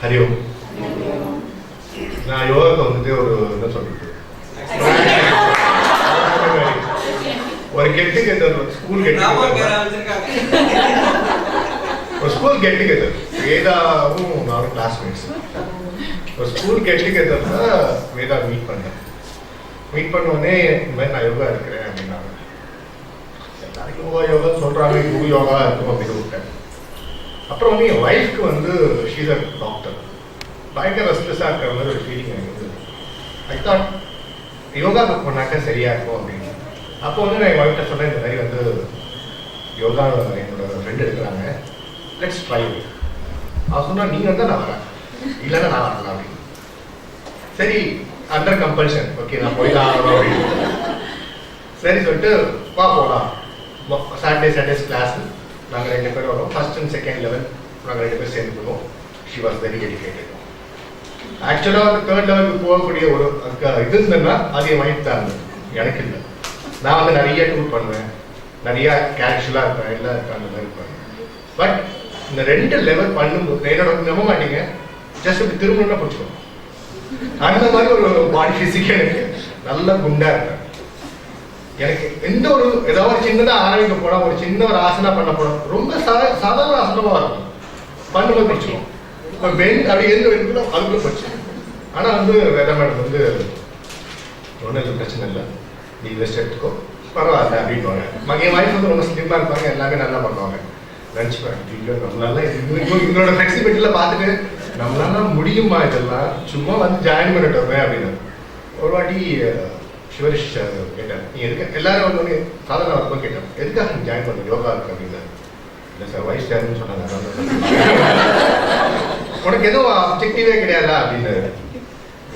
ஹரி ஓம். நான் யோகாவுக்கு வந்துட்டு ஒரு என்ன சொல்றது, ஒரு கெட் டுகெதர், ஸ்கூல் கெட் ஒரு ஸ்கூல் கெட் டுகெதர், வேதாவும் நானும் கிளாஸ்மேட்ஸ். ஒரு ஸ்கூல் கெட் டுகெதர்ல வேதா மீட் பண்ணேன். மீட் பண்ணோடனே இந்த மாதிரி நான் யோகா இருக்கிறேன் அப்படின்னாங்க. எல்லாரும் யோகா யோகா சொல்றாங்க, குரு யோகா இருக்கும் அப்படின்னு விட்டேன். அப்புறம் வந்து என் ஒய்ஃப்க்கு வந்து ஷீஸ் அ டாக்டர், பயங்கர ரெஸ்ட்லெஸ்ஸாக இருக்கிற மாதிரி ஒரு ஃபீலிங் எனக்கு இருந்தது. ஐ தாட் யோகாவுக்கு போனாக்கா சரியா இருக்கும் அப்படின்னு. அப்போ வந்து நான் என் ஒய்ஃப்ட்ட சொன்னேன், இந்த மாதிரி வந்து யோகா என்னோட ஃப்ரெண்டு இருக்கிறாங்க, லெட்ஸ் ட்ரை. அவன் சொன்னா நீங்க வந்தால் நான் வரேன், இல்லைன்னா நான் வரலாம் அப்படின்னு. சரி, அண்டர் கம்பல்ஷன், ஓகே நான் போய்தான் ஆகணும் அப்படின்னு. சரி சொல்லிட்டு போகலாம். சாட்டர்டேஸ் கிளாஸ் நாங்கள் 2 பேரும் வரோம். ஃபர்ஸ்ட் அண்ட் செகண்ட் லெவல் நாங்கள் 2 பேரும் சேர்ந்து போவோம். She was very dedicated. ஆக்சுவலாக வந்து 3rd லெவலுக்கு போகக்கூடிய ஒரு இது இருந்ததுன்னா அது என் மைண்ட் தான் இருந்தது, எனக்கு இல்லை. நான் வந்து நிறைய டூர் பண்ணுவேன், நிறைய கேஷுவலாக இருப்பேன், எல்லாம் இருப்பேன், அந்த மாதிரி இருப்பேன். பட் இந்த 2 லெவல் பண்ணும்போது என்னோட நம்ப மாட்டீங்க, ஜஸ்ட் இப்படி திரும்பணும்னா பிடிச்சிக்கணும். அந்த மாதிரி ஒரு பாடி ஃபிசிக் எனக்கு நல்லா குண்டா இருப்பேன். எனக்கு எந்த ஒரு ஏதாவது ஒரு சின்னதாக ஆரம்பிக்க போனா, ஒரு சின்ன ஒரு ஆசனா பண்ண போனோம், ரொம்ப சாதாரண ஆசனமாக இருக்கும், பண்ணும்போது பிடிச்சிக்கும். இப்போ பெண் அப்படி எந்த இருக்குதோ அதுக்குள்ள போச்சு. ஆனால் வந்து வேத மேடம் வந்து ஒன்றும் எதுவும் பிரச்சனை இல்லை, நீ ரெஸ்ட் எடுத்துக்கோ பரவாயில்ல அப்படின்வாங்க. என் வைஃப் வந்து ரொம்ப ஸ்லிம்மாக இருப்பாங்க, எல்லாமே நல்லா பண்ணுவாங்க. நினச்சிப்பேன், ஐயோ நம்மளால இவங்களோட ஃப்ளெக்சிபிலிட்டியில் பார்த்துட்டு நம்மளால முடியுமா இதெல்லாம், சும்மா வந்து ஜாயின் பண்ணிட்டோமே அப்படின்னு. ஒரு வாட்டி சிவரிஷ் கேட்டேன், நீ எதுக்கு எல்லாரும் வந்து சாதாரண இருக்கும் கேட்டேன், எதுக்காக நீ ஜாயின் பண்ண யோகா இருக்கு அப்படின்னு. இல்லை சார் வைஸ் சேர்னு சொன்னாங்க. உனக்கு எதுவும் அப்ஜெக்டிவே கிடையாதா அப்படின்னு.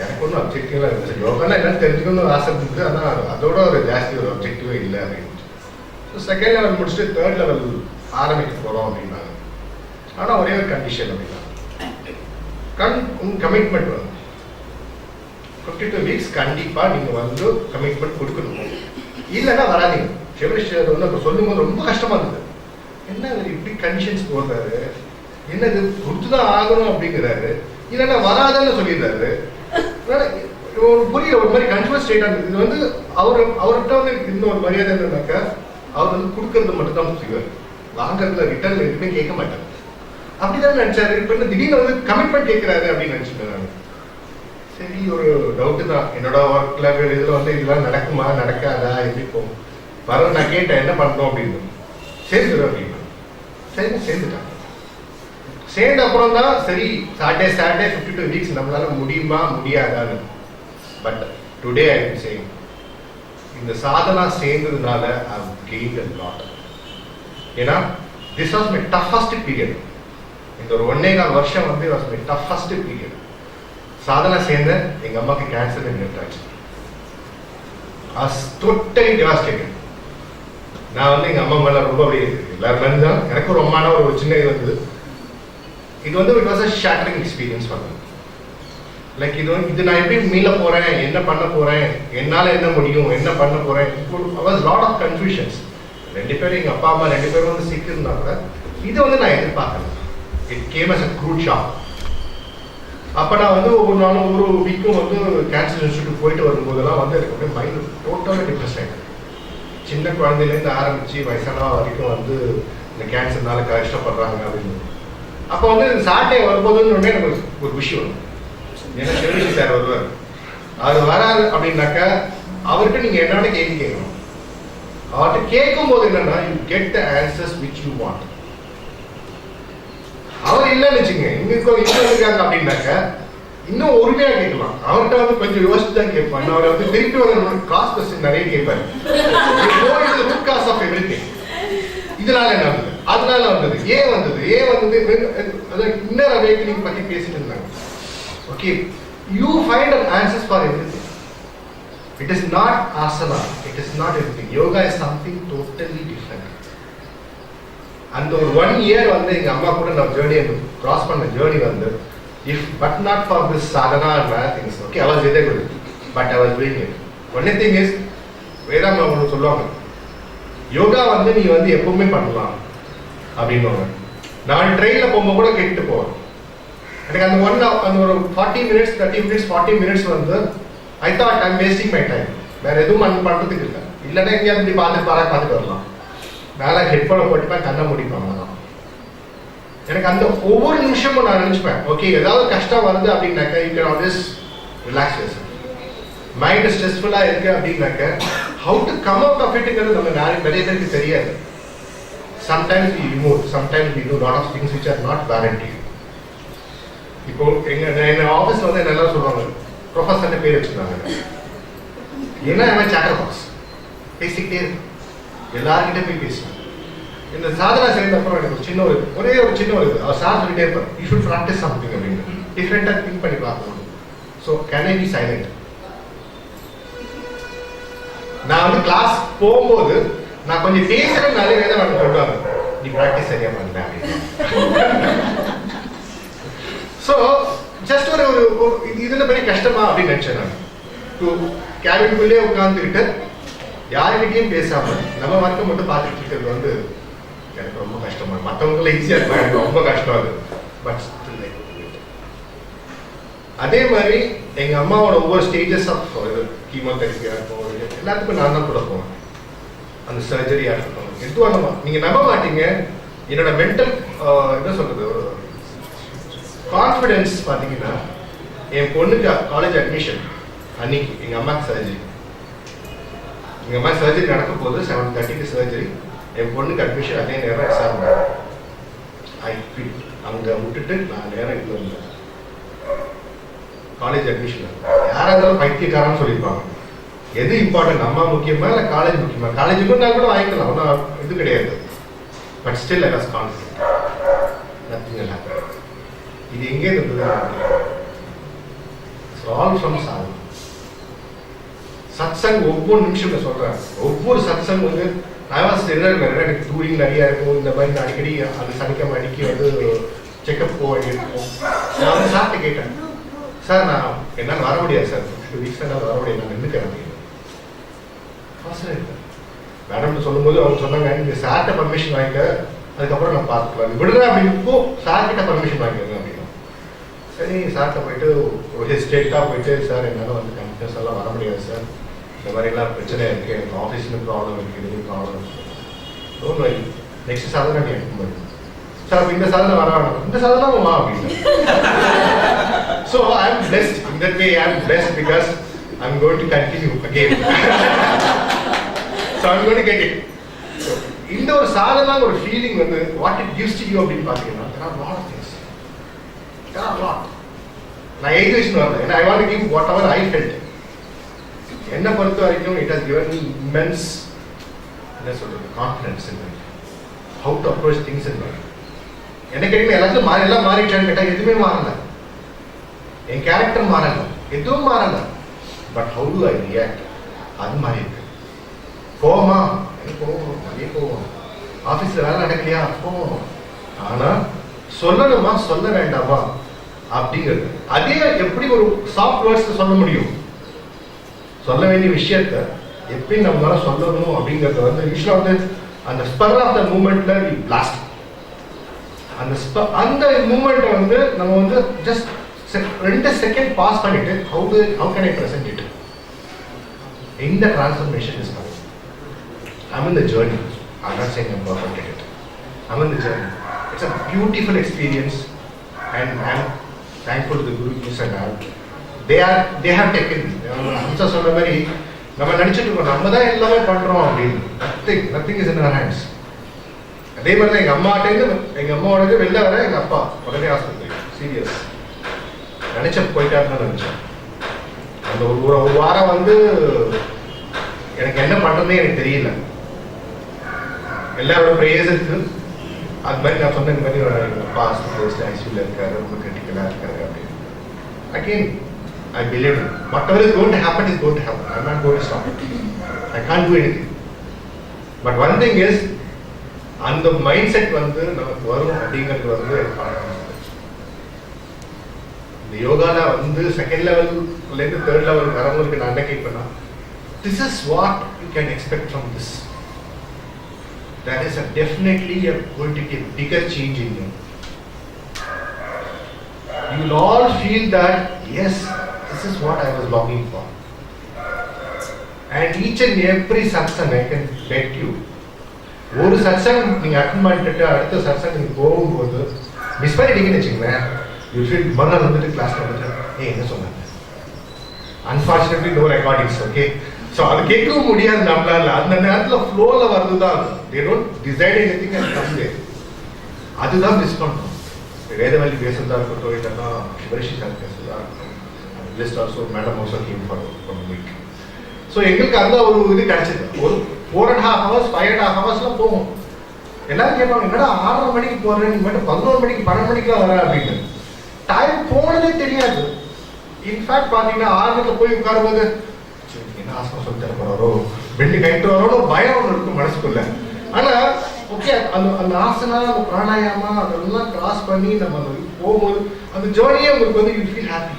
எனக்கு ஒன்றும் அப்ஜெக்டிவாக இல்லை சார், யோகானா என்னன்னு தெரிஞ்சுக்கணும்னு ஆசை இருந்தது, ஆனால் அதோட ஒரு ஜாஸ்தி ஒரு அப்ஜெக்டிவே இல்லை அப்படின்னு. ஸோ செகண்ட் லெவல் முடிச்சுட்டு 3rd லெவல் ஆரம்பிக்க போகிறோம் அப்படின்னாங்க. ஆனால் ஒரே ஒரு கண்டிஷன் அப்படின்னா, கமிட்மெண்ட் வந்து 52 வீக்ஸ் கண்டிப்பாக நீங்கள் வந்து கமிட்மெண்ட் கொடுக்கணும், இல்லைன்னா வராதிங்க. சிவரிஷ் வந்து அப்போ சொல்லும் போது ரொம்ப கஷ்டமாக இருந்தது. என்ன இப்படி கண்டிஷன்ஸ் போடுறாரு, என்னது கொடுத்துதான் ஆகணும் அப்படிங்கிறாரு, இல்லைன்னா வராதுன்னு சொல்லிடுறாரு. புரியல, ஒரு மாதிரி கன்ஃபியூஸ் ஸ்டேட் ஆகுது. இது வந்து அவர்கிட்ட வந்து இன்னும் ஒரு மரியாதை என்னன்னாக்கா, அவர் வந்து கொடுக்கறது மட்டும் தான் செய்வார், வாங்கறதுல ரிட்டர்ன் எதுவுமே கேட்க மாட்டார். அப்படிதான் நினைச்சாரு. இப்போ என்ன திடீர்னு வந்து கமிட்மெண்ட் கேட்கிறாரு அப்படின்னு நினைச்சிட்டேன் நான். சரி, ஒரு டவுட்டு தான், என்னோட ஒர்க்ல இதில் வந்து இதெல்லாம் நடக்குமா நடக்காதா எப்படி போகும் வர. நான் கேட்டேன் என்ன பண்ணணும் அப்படின்னு. சேர்ந்துடும் அப்படின்னு. சரி சேர்ந்துட்டான். சேர்ந்த அப்புறம் தான் சரி சாட்டர்டே 52 வீக்ஸ் நம்மளால முடியுமா முடியாதான்னு. But today I am saying, இந்த சாதனா சேர்ந்ததுனால I have gained a lot. ஏன்னா this was my toughest period. இந்த ஒரு 1.25 வருஷம் வந்து was my toughest period. Sadhana சேர்ந்த எங்க அம்மாக்கு கேன்சர் நின்றுட்டாச்சு. டோட்டலி டெவாஸ்டேட்டட். நான் வந்து எங்க அம்மா மேல ரொம்ப அப்படியே எல்லாரும் தான் எனக்கு ஒரு அம்மான ஒரு சின்ன இது வந்தது. இது வந்து it was a shattering experience பண்ணேன். லைக் இது நான் எப்படி மீள போறேன், என்ன பண்ண போறேன், என்னால என்ன முடியும், என்ன பண்ண போறேன். Was lot of confusions. 2 பேரும் எங்க அப்பா அம்மா 2 பேரும் வந்து சிக் இருந்தா கூட இதை வந்து நான் எதிர்பார்க்கல. It came as a crude shock. அப்போ நான் வந்து ஒவ்வொரு நாளும் ஒரு வீக்கும் வந்து கேன்சர் இன்ஸ்டியூட் போயிட்டு வரும்போதெல்லாம் வந்து எனக்கு அப்படியே மைண்ட் டோட்டலாக டிப்ரெஸ் ஆகிடும். சின்ன குழந்தையிலேருந்து ஆரம்பித்து வயசான வரைக்கும் வந்து இந்த கேன்சர்னால கஷ்டப்படுறாங்க அப்படின்னு. அப்போ வந்து சாட்டே வரும்போதுன்னு எனக்கு ஒரு விஷயம் வரும். ஏன்னா சிவரிஷி சார் வருவார், அவர் வராது அப்படின்னாக்கா அவர்கிட்ட நீங்கள் என்னென்ன கேள்வி கேட்கணும். அவர்கிட்ட கேட்கும் போது என்னன்னா, you get the answers which you want. அவர் இல்லைன்னு வச்சுங்க, இங்க இருக்காங்க அப்படின்னாக்க இன்னும் உரிமையா கேட்கலாம். அவர்கிட்ட வந்து கொஞ்சம் யோசிச்சு தான் கேட்பான். அவரை வந்து திருப்பி வர காஸ்ட் கொஸ்டின் நிறைய கேட்பாரு. Root cause of everything. இதனால என்ன வந்தது, அதனால வந்தது, ஏன் வந்தது இன்னர் அவேக்கனிங் பத்தி பேசிட்டு இருந்தாங்க. Okay, you find an answers for everything. It is not asana, it is not everything. Yoga is something totally different. அந்த ஒரு 1 year வந்து எங்க அம்மா கூட நான் ஜேர்னி கிராஸ் பண்ண ஜேர்னி வந்து if but not for this Sadhana and other things, okay I was very good, but I was doing it. Only thing is வேதாம் ஒன்று சொல்லுவாங்க, யோகா வந்து நீ வந்து எப்பவுமே பண்ணலாம் அப்படின்னுவாங்க. நான் ட்ரெயினில் போகும்போது கூட கேட்டு போவேன், எனக்கு அந்த ஒரு 40 மினிட்ஸ் 30 மினிட்ஸ் 40 மினிட்ஸ் வந்து I thought I'm wasting my time. வேற எதுவும் பண்ணுறதுக்கு இல்லை. இல்லைன்னா எங்கேயாவது இப்படி பார்த்துட்டு வரலாம். மேலே ஹெட்ஃபோனை போட்டுப்பேன், கண்ணை முடிப்பேன். எனக்கு அந்த ஒவ்வொரு நிமிஷமும் நான் நினைச்சுப்பேன், ஓகே ஏதாவது கஷ்டம் வருது அப்படின்னாக்க you can always relax yourself. Mind ஸ்ட்ரெஸ்ஃபுல்லாக இருக்கு அப்படின்னாக்க how to come out of இட்ங்கிறது நம்ம நிறைய பேருக்கு தெரியாது. Sometimes we remove, sometimes we do lot of things which are not warranted. இப்போ எங்க ஆஃபீஸ்ல வந்து என்ன எல்லாம் சொல்லுவாங்க, ப்ரொஃபஸர்னு பேர் வச்சுருந்தாங்க. ஏன்னா அவன் சேட்டர் பாக்ஸ் பேசிக்கிட்டே இருக்கும், எல்லாருக்கிட்டே போய் பேசுவேன். இந்த சாதனா சேர்ந்த அப்புறம் எனக்கு ஒரே ஒரு சின்ன அவர் சார் சொல்லிட்டே இருப்பார், யூ ஷுட் ப்ராக்டிஸ் சம்திங் அப்படின்னு. டிஃப்ரெண்டாக திங்க் பண்ணி பார்க்கணும். So can I be silent? நான் வந்து கிளாஸ் போகும்போது நான் கொஞ்சம் பேசுறேன், நிறைய வேலை நான் சொல்லுவாங்க, நீ ப்ராக்டிஸ் சரியா பண்ணல அப்படின்னு. ஸோ ஜஸ்ட் ஒரு இதுல பெரிய கஷ்டமா அப்படின்னு நினைச்சேன் நான். கேபின்குள்ளே உட்காந்துக்கிட்டு யாருக்கிட்டையும் பேசாம நம்ம ஒர்க்கை மட்டும் பார்த்துட்டு இருக்கிறது வந்து எனக்கு ரொம்ப கஷ்டமா. மற்றவங்கள ஈஸியா இருக்கும், எனக்கு ரொம்ப கஷ்டம் அது. பட் அதே மாதிரி எங்க அம்மாவோட ஒவ்வொரு ஸ்டேஜஸ் ஆஃப் கீமோதெரபியா இருக்கும், எல்லாத்துக்கும் நான் தான் கூட போவேன். அந்த சர்ஜரியா இருக்கட்டும், எதுவும் நீங்க நம்ப மாட்டீங்க. என்னோட மென்டல் என்ன சொல்றது, கான்ஃபிடன்ஸ் பாத்தீங்கன்னா, என் பொண்ணுக்கு காலேஜ் அட்மிஷன் அன்னைக்கு எங்க அம்மாக்கு சர்ஜரி. எங்க அம்மா சர்ஜரி நடக்க போது 7:30க்கு சர்ஜரி. என் பொண்ணுக்கு அட்மிஷன் அதே நேரம் எக்ஸாம். I quit. அங்க விட்டுட்டு நான் நேரம் இது வந்தேன். காலேஜ் அட்மிஷன் யாரா இருந்தாலும் பைத்தியக்காரன்னு சொல்லியிருப்பாங்க. எது இம்பார்ட்டன்ட், அம்மா முக்கியமா இல்லை காலேஜ் முக்கியமா? காலேஜுக்கு நான் கூட வாங்கிக்கலாம், ஒன்றும் இது கிடையாது. But still I was confident. Nothing will happen. இது எங்கே இருந்தது? All from Sadhana. சத்சங் ஒவ்வொரு நிமிஷம் நான் சொல்றேன், ஒவ்வொரு சத்சங் வந்து எனக்கு டூரிங் நிறைய இருக்கும். இந்த மாதிரி நான் அடிக்கடி அது சனிக்கிழமை அடிக்கடி வந்து செக்அப் போக வேண்டியிருக்கும். நான் வந்து சார்ட்ட கேட்டேன், சார் நான் என்னால் வர முடியாது சார், 2 வீக்ஸ் என்னால் வர முடியாது, நான் நின்றுக்கிறேன் அப்படின்னு. மேடம் சொல்லும்போது அவங்க சொன்னாங்க, நீங்க சார்ட்ட பர்மிஷன் வாங்கிக்க, அதுக்கப்புறம் நான் பார்த்துக்கலாம், விடுறேன் அப்படின்னு. சார்கிட்ட பர்மிஷன் வாங்கிக்கோங்க அப்படின்னு. சரி சார்கிட்ட போயிட்டு ஒரு ஹெஸ்டேட்டாக போயிட்டு, சார் என்னால் வந்து கண்டினியூஸ் எல்லாம் வர முடியாது சார், இந்த மாதிரிலாம் பிரச்சனை இருக்குது, எனக்கு ஆஃபீஸில் ப்ராப்ளம் இருக்குது, இதுலேயும் ப்ராப்ளம் இருக்குது. டோன்ட் வரி, நெக்ஸ்ட் சாதனை நீ எடுக்கும் போது சார் இந்த சாதனை வர வேணாம், இந்த சாதனை வா அப்படின்னு. So I am blessed in that way. I am blessed because I am going to continue again. So I am going to get it. இந்த ஒரு சாதனை ஒரு ஃபீலிங் வந்து what it gives to you அப்படின்னு பார்த்தீங்கன்னா, there are lot of things. There are lot. நான் எழுதி வச்சுன்னு வரேன், ஏன்னா I want to give what ever I felt. என்னை பொறுத்த வரைக்கும் it has given me immense, என்ன சொல்றது, confidence in life, how to approach things in life. எனக்கு கேட்டீங்கன்னா எல்லாத்தையும் எல்லாம் மாறிட்டான்னு கேட்டால் எதுவுமே மாறல. என் கேரக்டர் மாறல, எதுவும் மாறல. But how to I react, அது மாறி இருக்கு. போவோமா, எனக்கு போவோம், அதே போவோம். ஆஃபீஸில் வேலை நடக்கலையா, போவோம். ஆனால் சொல்லணுமா சொல்ல வேண்டாமா அப்படிங்கிறது, அதே எப்படி ஒரு சாஃப்ட் வேர்ட்ஸ் சொல்ல முடியும்? சொல்ல வேண்டிய விஷயத்த எப்படி நம்மளால சொல்லணும் அப்படிங்கிறத வந்து யூஸ்வலாக வந்து அந்த ஸ்பர் ஆஃப் த மூமெண்ட்ல வி பிளாஸ்ட். அந்த மூமெண்ட்டை வந்து நம்ம வந்து ஜஸ்ட் 2 செகண்ட் பாஸ் பண்ணிட்டு how can I present it? இந்த transformation is coming. I'm in the journey. I'm not saying I'm perfect at it. I'm in the journey. It's a beautiful experience and I'm thankful to the Gurus and all. They have taken me. Hamsa சொன்ன மாதிரி நம்ம நினைச்சிட்டு இருக்கோம் நம்ம தான் எல்லாமே பண்றோம் அப்படின்னு. nothing is in our hands. அதே மாதிரி தான் எங்க அம்மாவோட வெளில வர எங்க அப்பா உடனே ஆஸ்பத்திரி சீரியஸ் நினைச்ச போயிட்டாருன்னு நினைச்சேன். அந்த ஒரு வாரம் வந்து எனக்கு என்ன பண்றதே எனக்கு தெரியல. எல்லாரோட ப்ரேயர்ஸ் இருக்கு. அது மாதிரி நான் சொன்ன மாதிரி எங்க அப்பா ஆஸ்பத்திரி ஐசியூல இருக்காரு, ரொம்ப கிரிட்டிக்கலா இருக்காரு அப்படின்னு. Again, I believe it. Whatever is going to happen is going to happen. I'm not going to stop it. I can't do anything. But one thing is, அந்த மைண்ட் செட் வந்து நமக்கு வரும் அப்படிங்கிறது வந்து இந்த யோகால வந்து செகண்ட் லெவல்லேருந்து 3rd லெவல் வரவங்களுக்கு நான் என்ன கேட்பேன்னா, this is what you can expect from this. That is definitely going to give bigger change in you. you will all feel that yes, this is what I was longing for. And each and every satsang, I can bet you, ஒரு சத்சங் நீங்க attend பண்ணிட்டு அடுத்த சத்சங் நீங்க போகும்போது miss பண்ணிட்டீங்கன்னு வச்சுக்கோங்களேன், you feel மறுநாள் வந்துட்டு கிளாஸ்ல வந்துட்டு என்ன சொன்னாங்க, unfortunately no recordings. Okay, so அது கேட்கவும் முடியாது நம்மளால. அந்த நேரத்தில் ஃப்ளோல வருதுதான், they don't decide anything and come there. அதுதான் மிஸ் பண்ணுறோம். வேதவல்லி பேசுறதா இருக்கட்டும், இல்லைன்னா சிவரிஷி சார் பேசுறதா இருக்கட்டும், just also madam also came for week. So எங்களுக்கு அந்த ஒரு இது கிடைச்சது. ஒரு 4.5 hours 5.5 hours போகும். எல்லாரும் கேட்பாங்க, என்னடா 6:30 மணிக்கு போறேன், நீ மட்டும் 11 மணிக்கு 12 மணிக்கெல்லாம் வர அப்படின்னு. டைம் போனதே தெரியாது. இன்ஃபேக்ட் பாத்தீங்கன்னா ஆர்வத்தில் போய் உட்காரும்போது என்ன ஆசனம் சொல்லி தர போறாரோ, வெள்ளி கைட்டு வரோன்னு ஒரு பயம் ஒன்று இருக்கும் மனசுக்குள்ள. ஆனா ஓகே, அந்த ஆசனா, அந்த பிராணாயாமா அதெல்லாம் கிராஸ் பண்ணி நம்ம அந்த போகும்போது அந்த ஜேர்னியே உங்களுக்கு வந்து யூ ஃபீல் ஹாப்பி.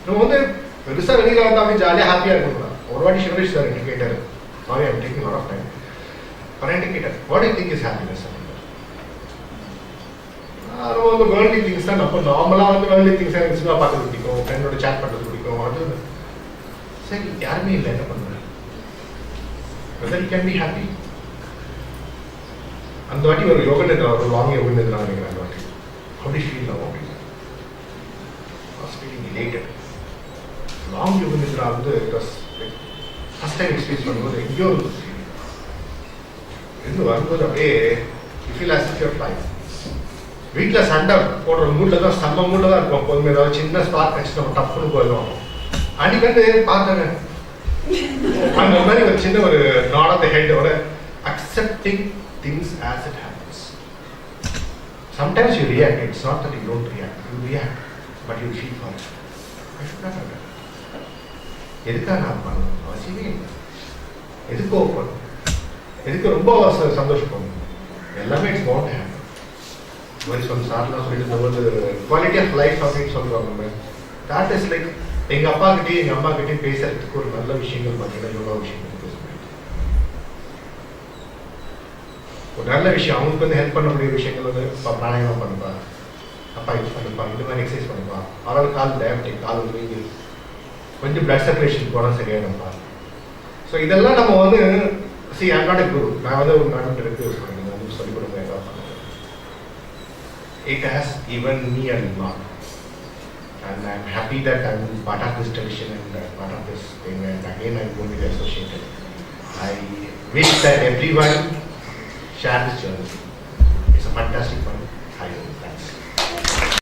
நம்ம வந்து பெருசா வெளியில வந்தாலும் ஜாலியாக ஹாப்பியா இருக்கணும். ஒரு வாட்டி சிவரேஷ் சார் எனக்கு கேட்டாரு, sorry I'm taking lot of time, பரண்டி கேட்டார், what you think is happiness? நம்ம வந்து வேர்ல்ட்லி திங்ஸ் தான். நம்ம நார்மலாக வந்து வேர்ல்ட்லி திங்ஸ் எனக்கு சினிமா பார்க்கறது பிடிக்கும், ஃப்ரெண்டோட சேட் பண்ணுறது பிடிக்கும். அது சரி, யாருமே இல்லை, என்ன பண்ணுவேன்? Whether you can be happy. அந்த வாட்டி ஒரு யோக நிதிரா, ஒரு லாங் யோக நிதிரா நினைக்கிறேன். அந்த வாட்டி அப்படி ஃபீல் ஆகும். அப்படின்னு ஃபீலிங் ரிலேட்டட் லாங் யோக நிதிரா வந்து ஃபர்ஸ்ட் டைம் எக்ஸ்பீரியன்ஸ் பண்ணும்போது எங்கேயோ ஒரு ஃபீலிங் இருந்து வரும்போது அப்படியே you feel as if you're flying. வீட்டில் சண்டை போடுற மூட்டில் தான், செம்ம மூட்டில் தான் இருக்கும். எப்போதுமே ஏதாவது சின்ன ஸ்பார்க் வச்சு நம்ம டப்புன்னு போயிடுவோம். அன்னைக்கு வந்து பார்த்தாங்க அந்த மாதிரி ஒரு சின்ன ஒரு நாட் ஆஃப் த ஹெட்டோட accepting things as it happens. Sometimes you react, it's not that you don't react, you react, but you feel for it. எதுக்காக நான் பண்ணணும் அவசியமே இல்லை. எதுக்கு ஓப்பன், எதுக்கு ரொம்ப சந்தோஷப்படணும், எல்லாமே இட்ஸ் நாட் ஹேப்பன். சார்லாம் சொல்லிட்டு ஒரு குவாலிட்டி ஆஃப் லைஃப் அப்படின்னு சொல்றாங்க. தட் இஸ் லைக் எங்க அப்பா கிட்டே எங்க அம்மா கிட்டே பேசுறதுக்கு ஒரு நல்ல விஷயங்கள் பார்த்தீங்கன்னா யோகா விஷயங்கள் பேசுவேன். ஒரு நல்ல விஷயம் அவங்களுக்கு வந்து ஹெல்ப் பண்ணக்கூடிய விஷயங்கள் வந்து பிராணாயாமம் பண்ணுப்பா, அப்பா இது பண்ணுப்பா, இந்த மாதிரி எக்ஸசைஸ் பண்ணுப்பா, அவரால் கால் டயபெட்டிக், கால் வீங்கி கொஞ்சம் பிளட் சர்க்குலேஷன் போனால் சரியானப்பா. ஸோ இதெல்லாம் நம்ம வந்து சி ஐம் நாட் எ குரு, நான் வந்து ஒரு மேடம் ரிக்வெஸ்ட் பண்ணுறேன், வந்து சொல்லிக் கொடுங்க யோகா பண்ணுங்க. It has given me a lot, and I'm happy that I'm part of this tradition and part of this thing, and again I'm going to be associated. I wish that everyone share this journey. It's a fantastic one. I